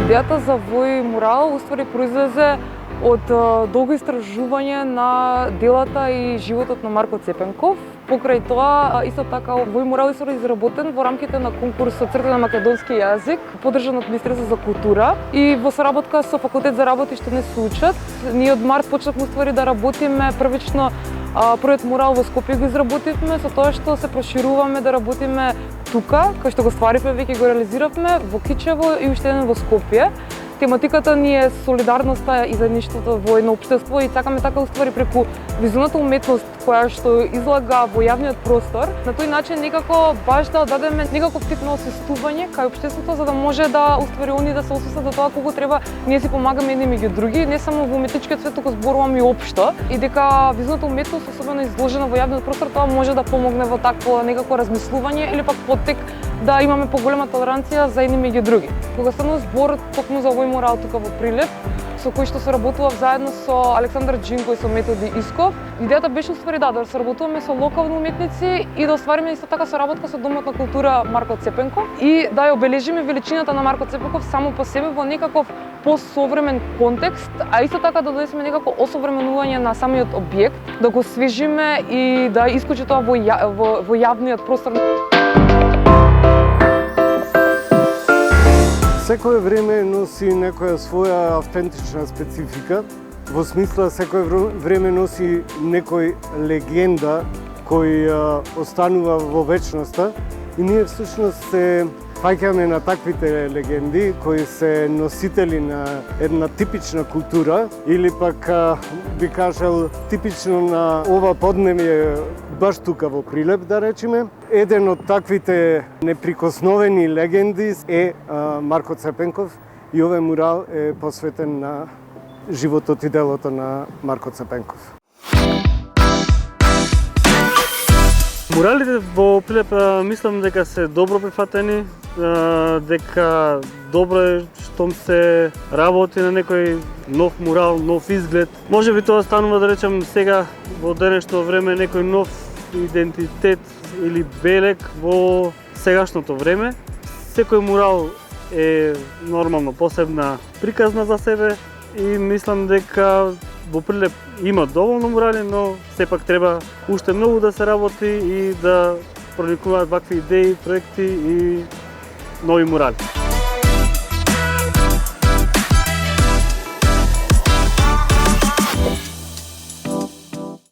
Идејата за Вој мурал уствари произлезе од долго истражување на делата и животот на Марко Цепенков. Покрај тоа, исто така, Вој мурал е изработен во рамките на конкурсот Цртање на македонски јазик, подржан од Министерството за култура и во соработка со Факултет за работи што не се учат. Ние од март почнавме уствари да работиме првично првиот мурал во Скопје го изработивме, со тоа што се прошируваме да работиме тука, кој што го стваривме, веќе го реализиравме во Кичево и уште еден во Скопје. Тематиката ни е солидарноста и заедништвото во едно општество и сакаме така уствари преку визуелната уметност која што излага во јавниот простор, на тој начин некако баш да дадеме некаков тип на освестување кај општеството за да може да уствари они да се освестат за тоа колку треба ние си помагаме едни меѓу други, не само во уметничкиот свет, туку зборуваме и општо и дека визуелната уметност особено изложена во јавниот простор тоа може да помогне во такво некако размислување или пак поттек да имаме поголема толеранција за едни меѓу други. Кога станува збор токму за Вој мурал тука во Прилеп, со кој што соработував заедно со Александар Джинко и со Методи Исков, идејата беше уствари да соработуваме со локални уметници и да оствариме исто така соработка со Домот на култура Марко Цепенков и да ја обележиме величината на Марко Цепенков само по себе во некаков посовремен контекст, а исто така да донесеме некако осовременување на самиот објект, да го свежиме и да искочи тоа во јавниот простор. Секое време носи некоја своја автентична специфика, во смисла секое време носи некој легенда кој останува во вечноста и ние всушност се паѓаме на таквите легенди кои се носители на една типична култура или пак би кажал типично на ова подневје баш тука во Прилеп да речеме. Еден од таквите неприкосновени легенди е Марко Цепенков и овој мурал е посветен на животот и делото на Марко Цепенков. Муралите во Прилеп мислам дека се добро прифатени, дека добро е штом се работи на некој нов мурал, нов изглед. Може би тоа станува да речем сега во денешно време некој нов идентитет или белег во сегашното време. Секој мурал е нормално посебна приказна за себе и мислам дека во Прилеп има доволно мурали, но сепак треба уште многу да се работи и да проникнуваат вакви идеи, проекти и нови мурали.